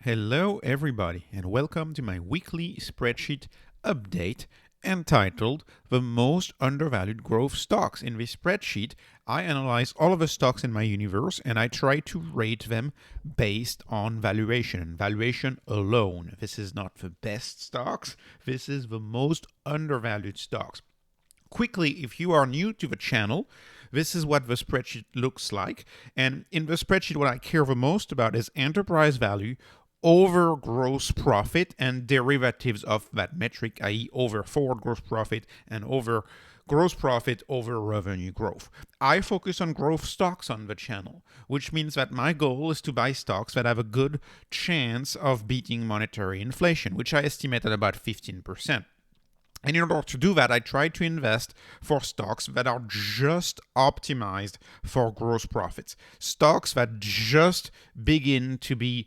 Hello everybody and welcome to my weekly spreadsheet update entitled The Most Undervalued Growth Stocks. In this spreadsheet, I analyze all of the stocks in my universe and I try to rate them based on valuation. Valuation alone. This is not the best stocks, this is the most undervalued stocks. Quickly, if you are new to the channel, this is what the spreadsheet looks like. And in the spreadsheet, what I care the most about is enterprise value over gross profit and derivatives of that metric, i.e. over forward gross profit and over gross profit over revenue growth. I focus on growth stocks on the channel, which means that my goal is to buy stocks that have a good chance of beating monetary inflation, which I estimate at about 15%. And in order to do that, I try to invest for stocks that are just optimized for gross profits. Stocks that just begin to be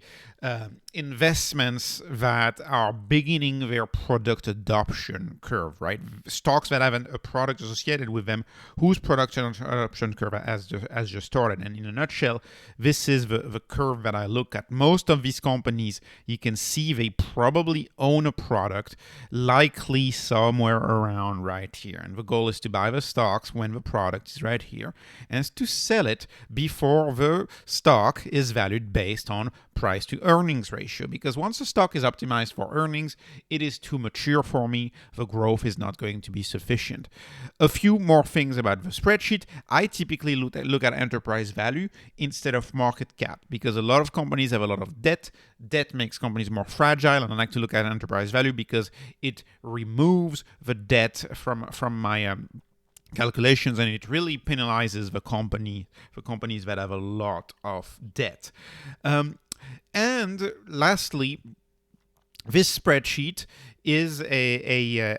investments that are beginning their product adoption curve, right? Stocks that have a product associated with them whose product adoption curve has just started. And in a nutshell, this is the curve that I look at. Most of these companies, you can see they probably own a product, likely somewhere around right here. And the goal is to buy the stocks when the product is right here and to sell it before the stock is valued based on price to earnings ratio, because once a stock is optimized for earnings, it is too mature for me. The growth is not going to be sufficient. A few more things about the spreadsheet. I typically look at enterprise value instead of market cap, because a lot of companies have a lot of debt. Debt makes companies more fragile, and I like to look at enterprise value because it removes the debt from my calculations, and it really penalizes the companies that have a lot of debt. And lastly, this spreadsheet is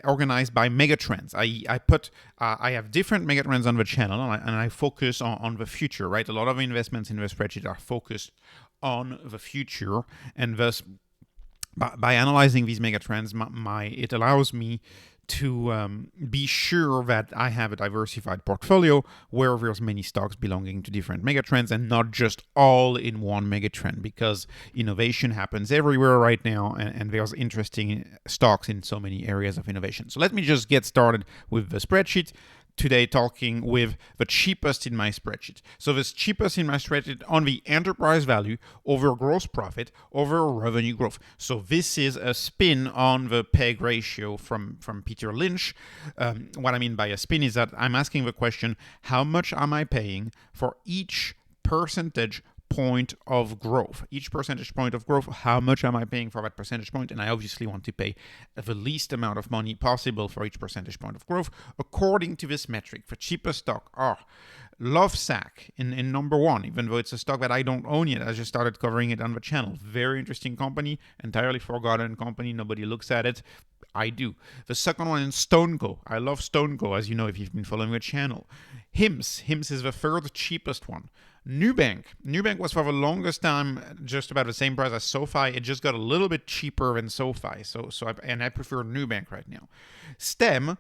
organized by megatrends. I have different megatrends on the channel, and I focus on the future. Right, a lot of investments in the spreadsheet are focused on the future, and thus by analyzing these megatrends, it allows me to be sure that I have a diversified portfolio where there's many stocks belonging to different megatrends and not just all in one megatrend, because innovation happens everywhere right now and there's interesting stocks in so many areas of innovation. So let me just get started with the spreadsheet. Today talking with the cheapest in my spreadsheet. So the cheapest in my spreadsheet on the enterprise value over gross profit over revenue growth. So this is a spin on the PEG ratio from Peter Lynch. What I mean by a spin is that I'm asking the question, how much am I paying for each percentage point of growth? Each percentage point of growth, how much am I paying for that percentage point? And I obviously want to pay the least amount of money possible for each percentage point of growth according to this metric. The cheapest stock are Lovesac in number one, even though it's a stock that I don't own yet. I just started covering it on the channel. Very interesting company, entirely forgotten company. Nobody looks at it. I do. The second one is StoneCo. I love StoneCo, as you know if you've been following the channel. HIMS is the third cheapest one. Nubank was for the longest time just about the same price as SoFi. It just got a little bit cheaper than SoFi, I prefer Nubank right now. STEM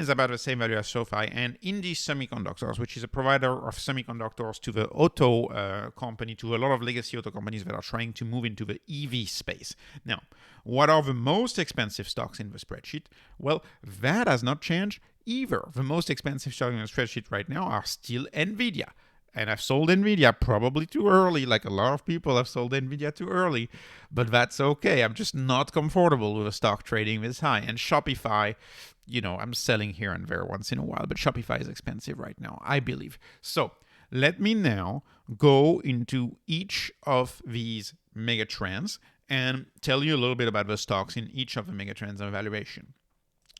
is about the same value as SoFi, and INDI Semiconductors, which is a provider of semiconductors to the auto company, to a lot of legacy auto companies that are trying to move into the EV space. Now, what are the most expensive stocks in the spreadsheet? Well, that has not changed either. The most expensive stocks in the spreadsheet right now are still Nvidia. And I've sold Nvidia probably too early, like a lot of people have sold Nvidia too early, but that's okay. I'm just not comfortable with a stock trading this high. And Shopify, I'm selling here and there once in a while, but Shopify is expensive right now, I believe. So let me now go into each of these megatrends and tell you a little bit about the stocks in each of the megatrends and evaluation.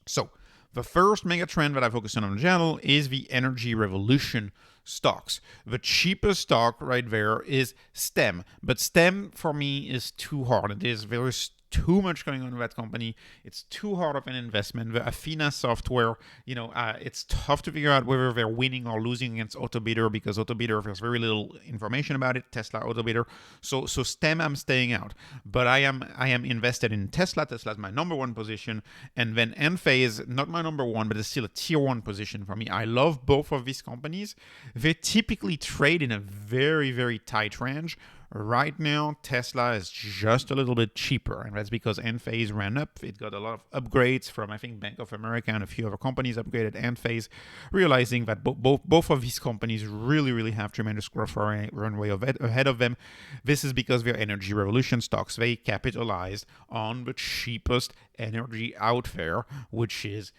So the first megatrend that I focus on the channel is the energy revolution stocks. The cheapest stock right there is STEM, but STEM for me is too hard. There is too much going on with that company. It's too hard of an investment. The Athena software, it's tough to figure out whether they're winning or losing against Autobidder, because Autobidder, there's very little information about it. Tesla, Autobidder. So STEM, I'm staying out. But I am invested in Tesla. Tesla's my number one position. And then Enphase, not my number one, but it's still a tier one position for me. I love both of these companies. They typically trade in a very, very tight range. Right now, Tesla is just a little bit cheaper, and that's because Enphase ran up. It got a lot of upgrades from, I think, Bank of America and a few other companies upgraded Enphase, realizing that both of these companies really have tremendous growth runway ahead of them. This is because they're energy revolution stocks. They capitalized on the cheapest energy out there, which is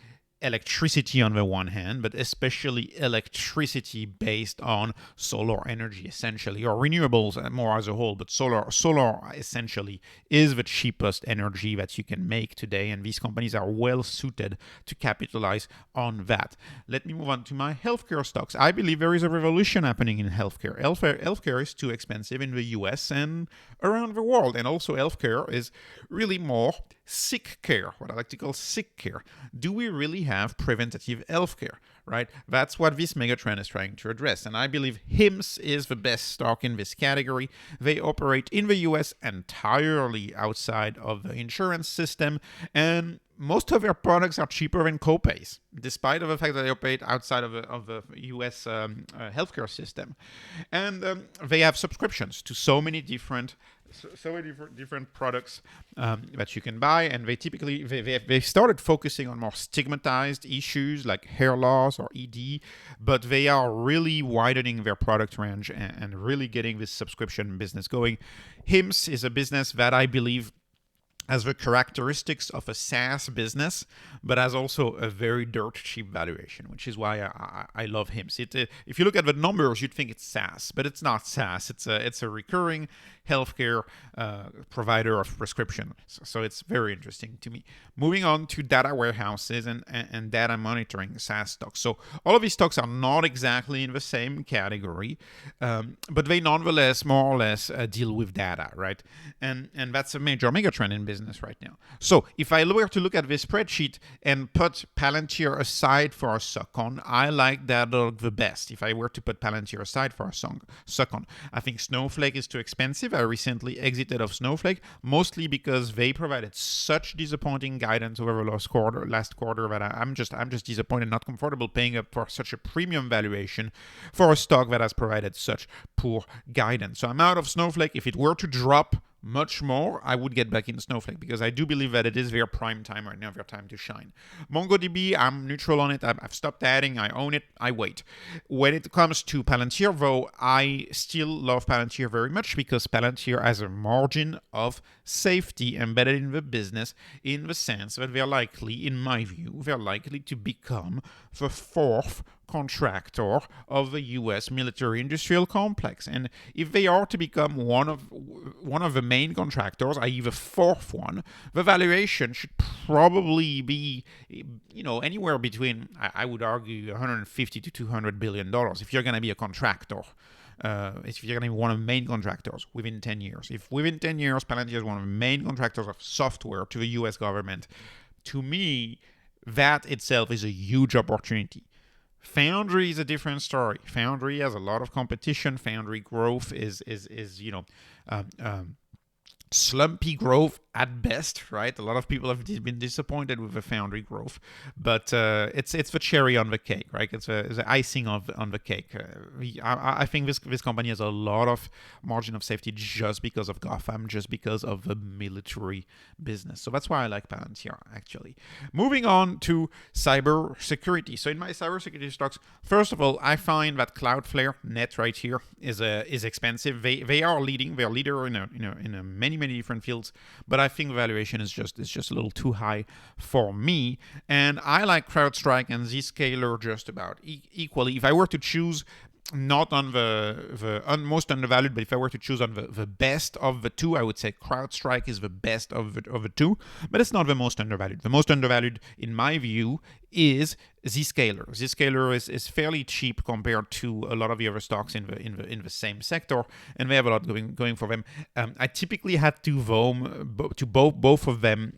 electricity on the one hand, but especially electricity based on solar energy, essentially, or renewables more as a whole. But solar essentially is the cheapest energy that you can make today, and these companies are well suited to capitalize on that. Let me move on to my healthcare stocks. I believe there is a revolution happening in healthcare. Healthcare is too expensive in the US and around the world, and also healthcare is really more sick care, what I like to call sick care. Do we really have preventative healthcare, right? That's what this megatrend is trying to address. And I believe HIMSS is the best stock in this category. They operate in the US entirely outside of the insurance system, and most of their products are cheaper than copays, despite of the fact that they operate outside of the US healthcare system. And they have subscriptions to so many different products that you can buy, and they typically they started focusing on more stigmatized issues like hair loss or ED, but they are really widening their product range and really getting this subscription business going. HIMSS is a business that I believe has the characteristics of a SaaS business, but has also a very dirt cheap valuation, which is why I love HIMSS. If you look at the numbers, you'd think it's SaaS, but it's not SaaS. It's a recurring healthcare provider of prescription. So it's very interesting to me. Moving on to data warehouses and data monitoring SaaS stocks. So all of these stocks are not exactly in the same category, but they nonetheless more or less deal with data, right? And that's a major megatrend in business right now. So if I were to look at this spreadsheet and put Palantir aside for a second, I like Datadog the best. If I were to put Palantir aside for a second, I think Snowflake is too expensive. I recently exited of Snowflake, mostly because they provided such disappointing guidance over the last quarter that I'm just disappointed, not comfortable paying up for such a premium valuation for a stock that has provided such poor guidance. So I'm out of Snowflake. If it were to drop much more, I would get back in Snowflake because I do believe that it is their prime time right now, their time to shine. MongoDB, I'm neutral on it. I've stopped adding. I own it. I wait. When it comes to Palantir, though, I still love Palantir very much because Palantir has a margin of safety embedded in the business in the sense that they're likely, in my view, they're likely to become the fourth contractor of the U.S. military-industrial complex. And if they are to become one of the main contractors, i.e. the fourth one, the valuation should probably be, anywhere between, I would argue, 150 to $200 billion if you're going to be a contractor. If you're going to be one of the main contractors within 10 years. If within 10 years, Palantir is one of the main contractors of software to the U.S. government, to me, that itself is a huge opportunity. Foundry is a different story. Foundry has a lot of competition. Foundry growth is slumpy growth at best, right? A lot of people have been disappointed with the Foundry growth, but it's the cherry on the cake, right? It's the icing on the cake. I think this company has a lot of margin of safety just because of Gotham, just because of the military business. So that's why I like Palantir, actually. Moving on to cybersecurity. So in my cybersecurity stocks, first of all, I find that Cloudflare, net right here, is expensive. They are leading. They're leader in many different fields, but I think the valuation is just a little too high for me. And I like CrowdStrike and Zscaler just about equally. If I were to choose not on the most undervalued, but if I were to choose on the best of the two, I would say CrowdStrike is the best of the two, but it's not the most undervalued. The most undervalued, in my view, is Zscaler. Zscaler is fairly cheap compared to a lot of the other stocks in the same sector, and they have a lot going for them. I typically had to both of them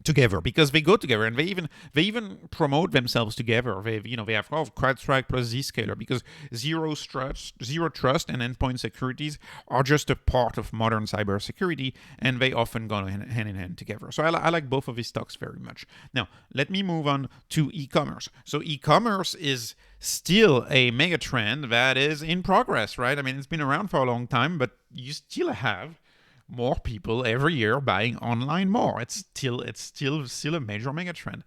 together, because they go together, and they even promote themselves together. They have CrowdStrike plus Zscaler, because zero trust and endpoint securities are just a part of modern cybersecurity, and they often go hand in hand together. So I like both of these stocks very much. Now let me move on to e-commerce. So e-commerce is still a mega trend that is in progress, right? I mean, it's been around for a long time, but you still have more people every year buying online more. It's still a major mega trend.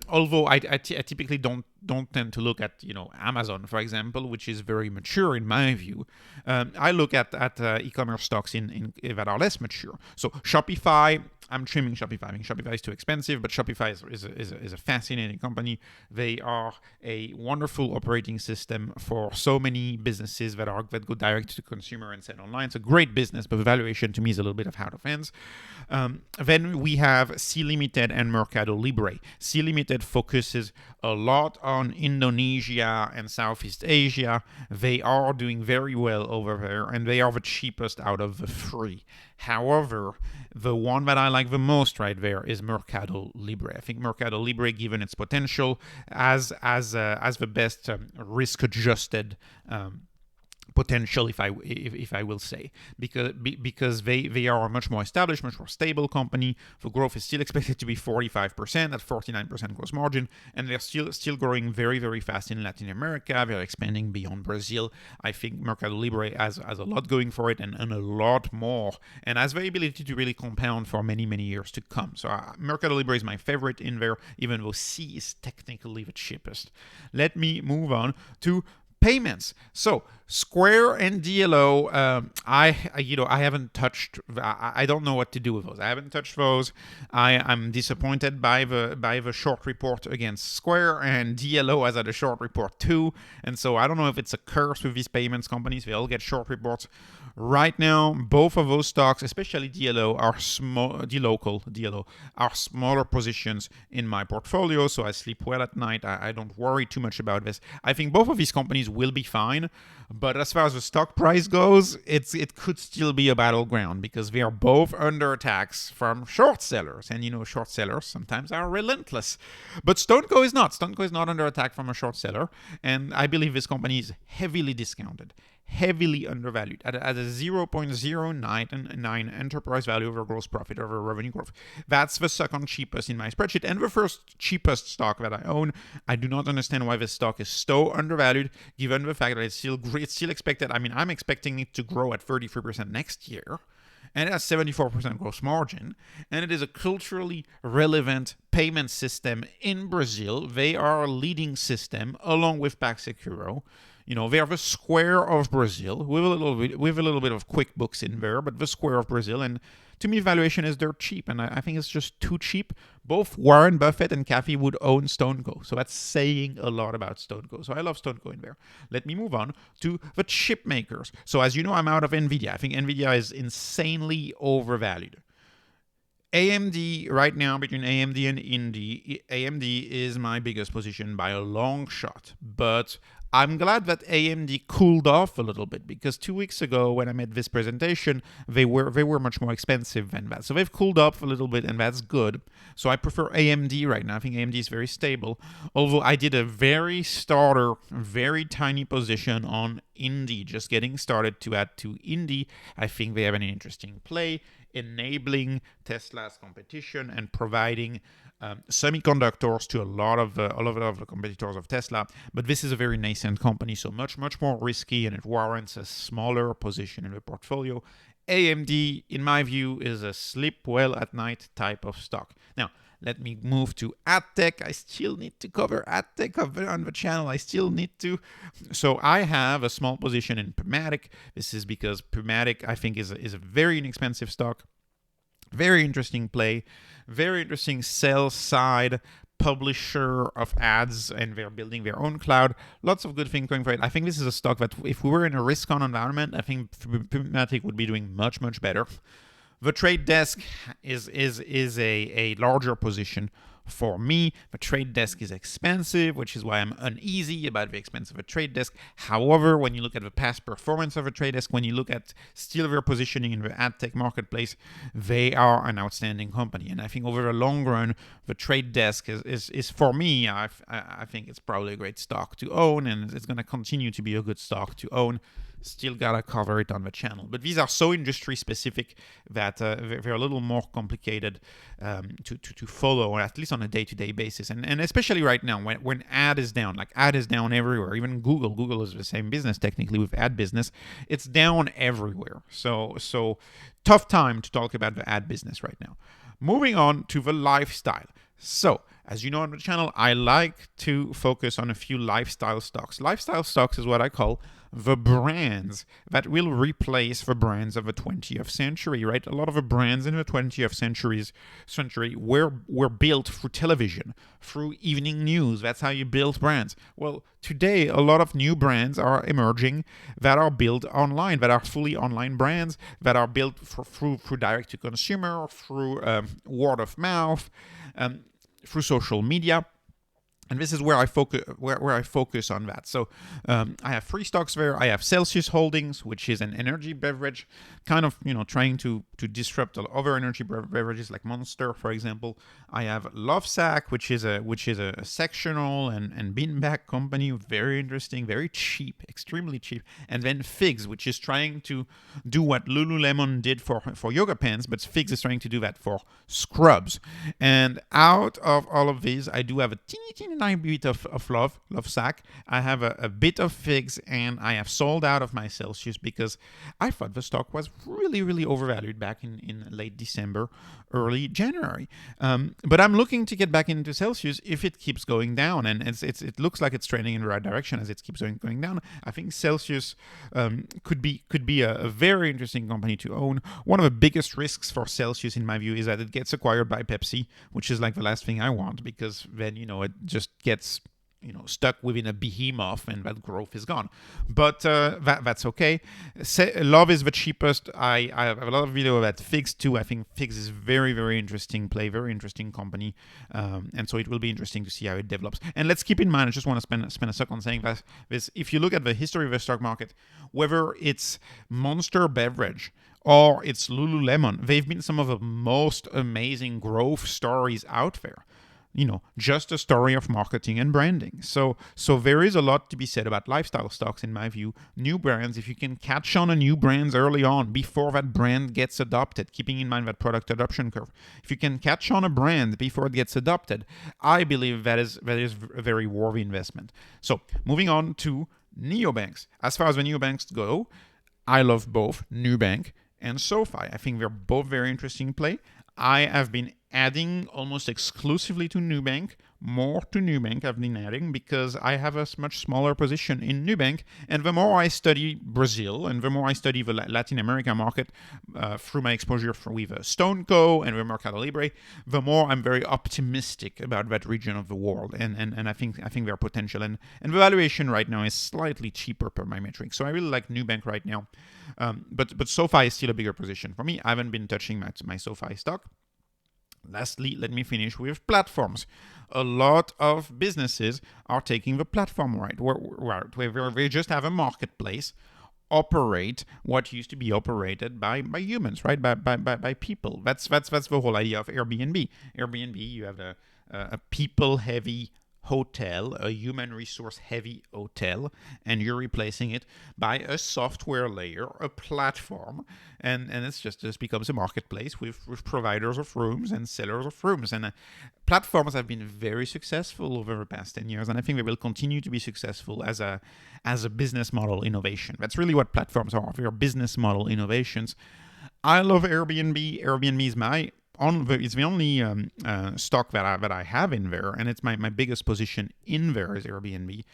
Although I typically don't tend to look at Amazon, for example, which is very mature in my view. I look at e-commerce stocks in that are less mature. So Shopify, I'm trimming Shopify. I mean, Shopify is too expensive, but Shopify is a fascinating company. They are a wonderful operating system for so many businesses that go direct to consumer and sell online. It's a great business, but the valuation to me is a little bit of out of hands. Then we have C Limited and MercadoLibre. C Limited focuses a lot on Indonesia and Southeast Asia. They are doing very well over there, and they are the cheapest out of the three. However, the one that I like the most right there is MercadoLibre. I think MercadoLibre, given its potential, as the best risk-adjusted potential, if I will say, because they are a much more established, much more stable company. The growth is still expected to be 45% at 49% gross margin, and they're still growing very, very fast in Latin America. They're expanding beyond Brazil. I think MercadoLibre has a lot going for it, and a lot more, and has the ability to really compound for many, many years to come. So MercadoLibre is my favorite in there, even though C is technically the cheapest. Let me move on to payments. So Square and DLO, I haven't touched. I don't know what to do with those. I haven't touched those. I'm disappointed by the short report against Square, and DLO has had a short report too. And so I don't know if it's a curse with these payments companies. They all get short reports. Right now, both of those stocks, especially DLO, are DLO are smaller positions in my portfolio, so I sleep well at night. I don't worry too much about this. I think both of these companies will be fine, but as far as the stock price goes, it could still be a battleground, because they are both under attacks from short sellers, and short sellers sometimes are relentless. But StoneCo is not. StoneCo is not under attack from a short seller, and I believe this company is heavily discounted, heavily undervalued at a 0.099 enterprise value over gross profit over revenue growth. That's the second cheapest in my spreadsheet, and the first cheapest stock that I own. I do not understand why this stock is so undervalued, given the fact that it's still expected. I mean, I'm expecting it to grow at 33% next year, and it has 74% gross margin, and it is a culturally relevant payment system in Brazil. They are a leading system along with PagSeguro. They are the Square of Brazil, with a little bit of QuickBooks in there, but the Square of Brazil. And to me, valuation is dirt cheap, and I think it's just too cheap. Both Warren Buffett and Cathie Wood own StoneCo, so that's saying a lot about StoneCo. So I love StoneCo in there. Let me move on to the chip makers. So as you know, I'm out of NVIDIA. I think NVIDIA is insanely overvalued. AMD right now, between AMD and Indie, AMD is my biggest position by a long shot, but I'm glad that AMD cooled off a little bit, because 2 weeks ago when I made this presentation, they were much more expensive than that. So they've cooled off a little bit, and that's good. So I prefer AMD right now. I think AMD is very stable, although I did a very tiny position on Indie, just getting started to add to Indie. I think they have an interesting play, enabling Tesla's competition and providing semiconductors to a lot of the competitors of Tesla. But this is a very nascent company, so much more risky, and it warrants a smaller position in the portfolio. AMD, in my view, is a sleep well at night type of stock. Now, let me move to AdTech. I still need to cover AdTech on the channel. I still need to. So I have a small position in Pubmatic. This is because Pubmatic, I think, is a very inexpensive stock. Very interesting play. Very interesting sell-side publisher of ads, and they're building their own cloud. Lots of good things going for it. I think this is a stock that if we were in a risk-on environment, I think Pubmatic would be doing much better. The Trade Desk is a larger position for me. The Trade Desk is expensive, which is why I'm uneasy about the expense of a Trade Desk. However, when you look at the past performance of a Trade Desk, when you look at still their positioning in the ad tech marketplace, they are an outstanding company. And I think over the long run, the Trade Desk is for me, I think it's probably a great stock to own, and it's going to continue to be a good stock to own. Still gotta cover it on the channel, but these are so industry specific that they're a little more complicated to follow, at least on a day-to-day basis, and especially right now when ad is down, like ad is down everywhere. Even Google is the same business technically with ad business, it's down everywhere. So tough time to talk about the ad business right now. Moving on to the lifestyle. So, as you know on the channel, I like to focus on a few lifestyle stocks. Lifestyle stocks is what I call the brands that will replace the brands of the 20th century, right? A lot of the brands in the 20th century were built through television, through evening news. That's how you build brands. Well, today, a lot of new brands are emerging that are built online, that are fully online brands, that are built through direct-to-consumer, through word of mouth, through social media. And this is where I focus on that. So I have 3 stocks there. I have Celsius Holdings, which is an energy beverage, kind of trying to disrupt other energy beverages like Monster, for example. I have Lovesac, which is a sectional and beanbag company, very interesting, very cheap, extremely cheap. And then Figs, which is trying to do what Lululemon did for yoga pants, but Figs is trying to do that for scrubs. And out of all of these, I do have a teeny bit of Lovesac. I have a bit of Figs, and I have sold out of my Celsius because I thought the stock was really overvalued back in late December, early January. But I'm looking to get back into Celsius if it keeps going down, and it looks like it's trending in the right direction as it keeps going down. I think Celsius could be a very interesting company to own. One of the biggest risks for Celsius, in my view, is that it gets acquired by Pepsi, which is like the last thing I want, because then it just gets stuck within a behemoth and that growth is gone. But that's okay. Love is the cheapest. I have a lot of video about Figs too. I think Figs is very interesting play, very interesting company, and so it will be interesting to see how it develops. And let's keep in mind, I just want to spend a second saying that this, if you look at the history of the stock market, whether it's Monster beverage or it's Lululemon, they've been some of the most amazing growth stories out there. Just a story of marketing and branding. So there is a lot to be said about lifestyle stocks, in my view. New brands, if you can catch on a new brands early on, before that brand gets adopted, keeping in mind that product adoption curve. If you can catch on a brand before it gets adopted, I believe that is a very worthy investment. So moving on to neobanks. As far as the neobanks go, I love both Nubank and SoFi. I think they're both very interesting play. I have been adding almost exclusively to Nubank, more to Nubank I've been adding because I have a much smaller position in Nubank, and the more I study Brazil and the more I study the Latin America market through my exposure with StoneCo and Rev MercadoLibre, the more I'm very optimistic about that region of the world, and I think their potential, and the valuation right now is slightly cheaper per my metrics, so I really like Nubank right now, but SoFi is still a bigger position for me. I haven't been touching my SoFi stock. Lastly, let me finish with platforms. A lot of businesses are taking the platform right, where they just have a marketplace, operate what used to be operated by humans, right? By people. That's the whole idea of Airbnb. Airbnb, you have a people-heavy hotel, a human resource heavy hotel, and you're replacing it by a software layer, a platform, and it's just becomes a marketplace with providers of rooms and sellers of rooms. And platforms have been very successful over the past 10 years, and I think they will continue to be successful as a business model innovation. That's really what platforms are. They're business model innovations. I love Airbnb. Airbnb is it's the only stock that I have in there, and it's my biggest position in there is Airbnb.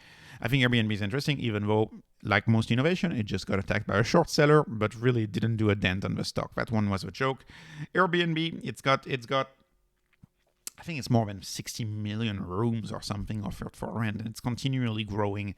I think Airbnb is interesting, even though, like most innovation, it just got attacked by a short seller, but really didn't do a dent on the stock. That one was a joke. Airbnb, it's got I think it's more than 60 million rooms or something offered for rent, and it's continually growing.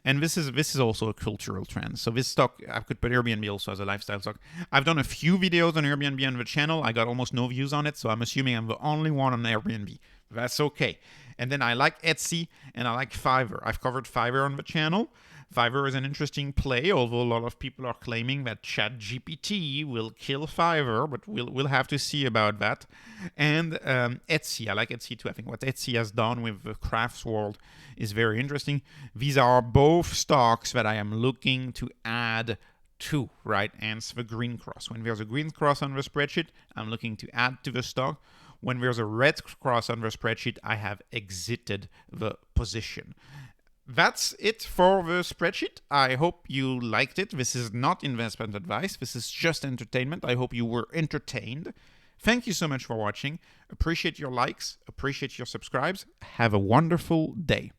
And this is also a cultural trend. So this stock, I could put Airbnb also as a lifestyle stock. I've done a few videos on Airbnb on the channel. I got almost no views on it, so I'm assuming I'm the only one on Airbnb. That's okay. And then I like Etsy and I like Fiverr. I've covered Fiverr on the channel. Fiverr is an interesting play, although a lot of people are claiming that ChatGPT will kill Fiverr, but we'll have to see about that. And Etsy, I like Etsy too. I think what Etsy has done with the crafts world is very interesting. These are both stocks that I am looking to add to, right? Hence the green cross. When there's a green cross on the spreadsheet, I'm looking to add to the stock. When there's a red cross on the spreadsheet, I have exited the position. That's it for the spreadsheet. I hope you liked it. This is not investment advice. This is just entertainment. I hope you were entertained. Thank you so much for watching. Appreciate your likes. Appreciate your subscribes. Have a wonderful day.